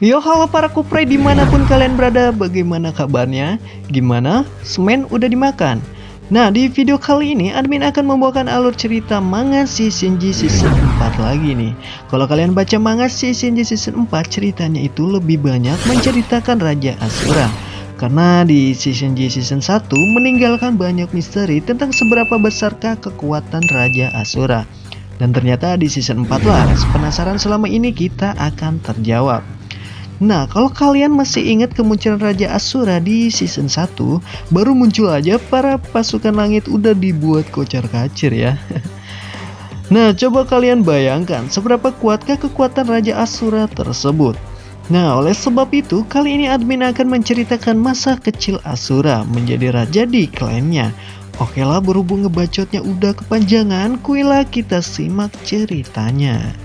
Yo halo para kupre dimanapun kalian berada, bagaimana kabarnya? Gimana? Semen udah dimakan? Nah, di video kali ini admin akan membawakan alur cerita manga Shinji season 4 lagi nih. Kalau kalian baca manga Shinji season 4, ceritanya itu lebih banyak menceritakan Raja Asura. Karena di Shinji season 1 meninggalkan banyak misteri tentang seberapa besarkah kekuatan Raja Asura. Dan ternyata di season 4 lah rasa penasaran selama ini kita akan terjawab. Nah, kalau kalian masih ingat kemunculan Raja Asura di season 1, baru muncul aja para pasukan langit udah dibuat kocar-kacir ya. Nah, coba kalian bayangkan seberapa kuatkah kekuatan Raja Asura tersebut. Nah, oleh sebab itu, kali ini admin akan menceritakan masa kecil Asura menjadi raja di klannya. Oke lah, berhubung ngebacotnya udah kepanjangan, kuilah kita simak ceritanya.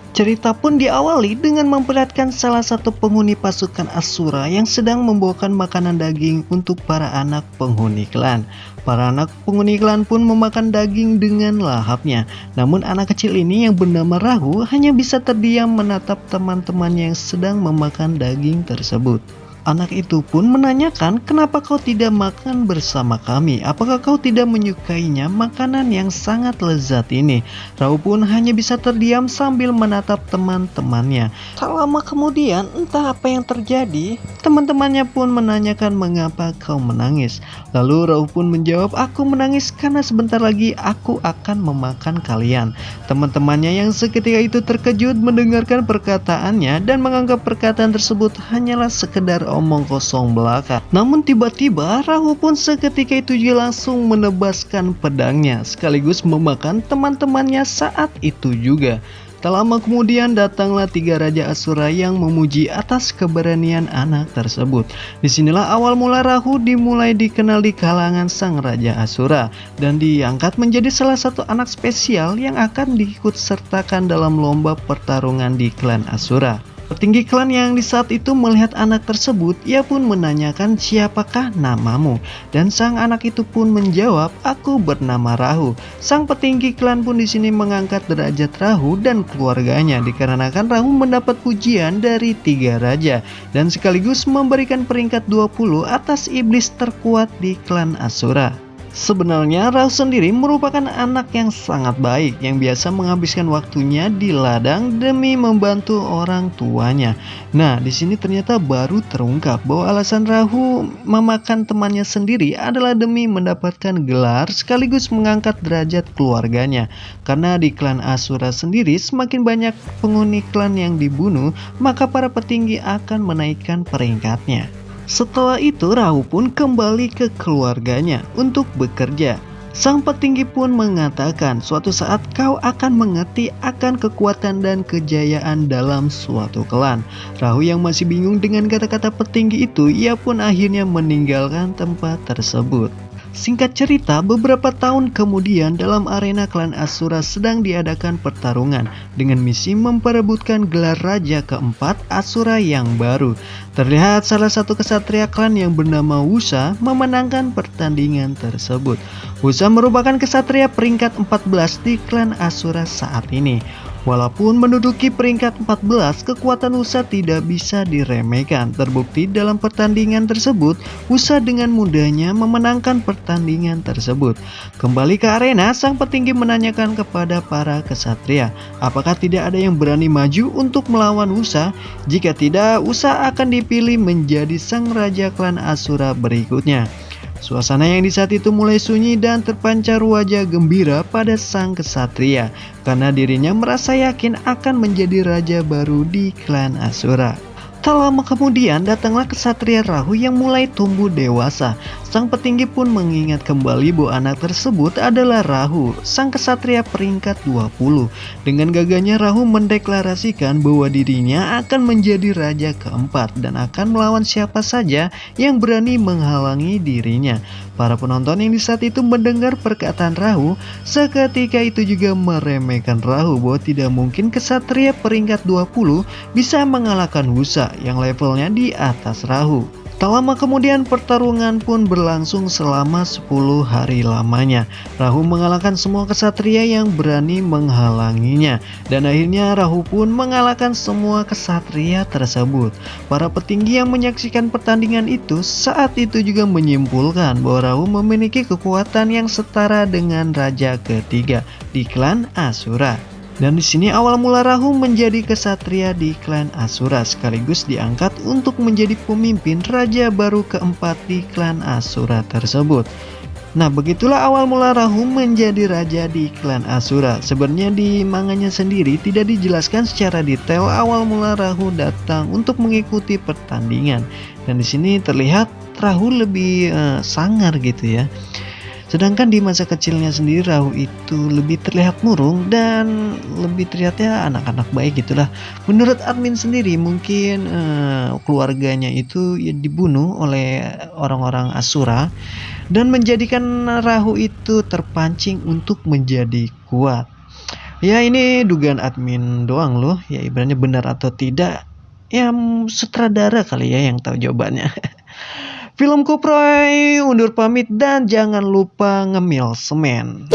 Cerita pun diawali dengan memperlihatkan salah satu penghuni pasukan Asura yang sedang membawakan makanan daging untuk para anak penghuni klan. Para anak penghuni klan pun memakan daging dengan lahapnya. Namun anak kecil ini yang bernama Rahu hanya bisa terdiam menatap teman-temannya yang sedang memakan daging tersebut. Anak itu pun menanyakan, kenapa kau tidak makan bersama kami? Apakah kau tidak menyukainya makanan yang sangat lezat ini? Rahu pun hanya bisa terdiam sambil menatap teman-temannya. Tak lama kemudian, entah apa yang terjadi, teman-temannya pun menanyakan mengapa kau menangis. Lalu Rahu pun menjawab, aku menangis karena sebentar lagi aku akan memakan kalian. Teman-temannya yang seketika itu terkejut mendengarkan perkataannya dan menganggap perkataan tersebut hanyalah sekedar omong kosong belaka. Namun tiba-tiba Rahu pun seketika itu juga langsung menebaskan pedangnya sekaligus memakan teman-temannya saat itu juga. Tak lama kemudian datanglah 3 Raja Asura yang memuji atas keberanian anak tersebut. Disinilah awal mula Rahu dimulai dikenal di kalangan sang Raja Asura dan diangkat menjadi salah satu anak spesial yang akan diikut sertakan dalam lomba pertarungan di klan Asura. Petinggi klan yang di saat itu melihat anak tersebut, ia pun menanyakan siapakah namamu. Dan sang anak itu pun menjawab, aku bernama Rahu. Sang petinggi klan pun di sini mengangkat derajat Rahu dan keluarganya dikarenakan Rahu mendapat pujian dari 3 raja dan sekaligus memberikan peringkat 20 atas iblis terkuat di klan Asura. Sebenarnya Rahu sendiri merupakan anak yang sangat baik yang biasa menghabiskan waktunya di ladang demi membantu orang tuanya. Nah, di sini ternyata baru terungkap bahwa alasan Rahu memakan temannya sendiri adalah demi mendapatkan gelar sekaligus mengangkat derajat keluarganya. Karena di klan Asura sendiri semakin banyak penghuni klan yang dibunuh, maka para petinggi akan menaikkan peringkatnya. Setelah itu Rahu pun kembali ke keluarganya untuk bekerja. Sang petinggi pun mengatakan suatu saat kau akan mengerti akan kekuatan dan kejayaan dalam suatu klan. Rahu yang masih bingung dengan kata-kata petinggi itu, ia pun akhirnya meninggalkan tempat tersebut. Singkat cerita, beberapa tahun kemudian dalam arena klan Asura sedang diadakan pertarungan dengan misi memperebutkan gelar raja keempat Asura yang baru. Terlihat salah satu kesatria klan yang bernama Wusa memenangkan pertandingan tersebut. Wusa merupakan kesatria peringkat 14 di klan Asura saat ini. Walaupun menduduki peringkat 14, kekuatan Wusa tidak bisa diremehkan. Terbukti dalam pertandingan tersebut, Wusa dengan mudahnya memenangkan pertandingan tersebut. Kembali ke arena, sang petinggi menanyakan kepada para kesatria, apakah tidak ada yang berani maju untuk melawan Wusa? Jika tidak, Wusa akan dipilih menjadi sang raja klan Asura berikutnya. Suasana yang di saat itu mulai sunyi dan terpancar wajah gembira pada sang kesatria karena dirinya merasa yakin akan menjadi raja baru di klan Asura. Tak lama kemudian datanglah kesatria Rahu yang mulai tumbuh dewasa. Sang petinggi pun mengingat kembali bahwa anak tersebut adalah Rahu, sang kesatria peringkat 20. Dengan gagahnya Rahu mendeklarasikan bahwa dirinya akan menjadi raja keempat dan akan melawan siapa saja yang berani menghalangi dirinya. Para penonton yang di saat itu mendengar perkataan Rahu, seketika itu juga meremehkan Rahu bahwa tidak mungkin kesatria peringkat 20 bisa mengalahkan Wusa yang levelnya di atas Rahu. Tak lama kemudian pertarungan pun berlangsung selama 10 hari lamanya. Rahu mengalahkan semua kesatria yang berani menghalanginya. Dan akhirnya Rahu pun mengalahkan semua kesatria tersebut. Para petinggi yang menyaksikan pertandingan itu saat itu juga menyimpulkan bahwa Rahu memiliki kekuatan yang setara dengan raja ketiga di klan Asura. Dan di sini awal mula Rahu menjadi kesatria di klan Asura sekaligus diangkat untuk menjadi pemimpin raja baru keempat di klan Asura tersebut. Nah, begitulah awal mula Rahu menjadi raja di klan Asura. Sebenarnya di manganya sendiri tidak dijelaskan secara detail awal mula Rahu datang untuk mengikuti pertandingan. Dan di sini terlihat Rahu lebih sangar gitu ya. Sedangkan di masa kecilnya sendiri Rahu itu lebih terlihat murung dan lebih terlihat ya anak-anak baik gitulah. Menurut admin sendiri mungkin keluarganya itu ya dibunuh oleh orang-orang Asura dan menjadikan Rahu itu terpancing untuk menjadi kuat. Ya ini dugaan admin doang loh, ya ibaratnya benar atau tidak ya sutradara kali ya yang tahu jawabannya. Film Kuproy undur pamit dan jangan lupa ngemil semen.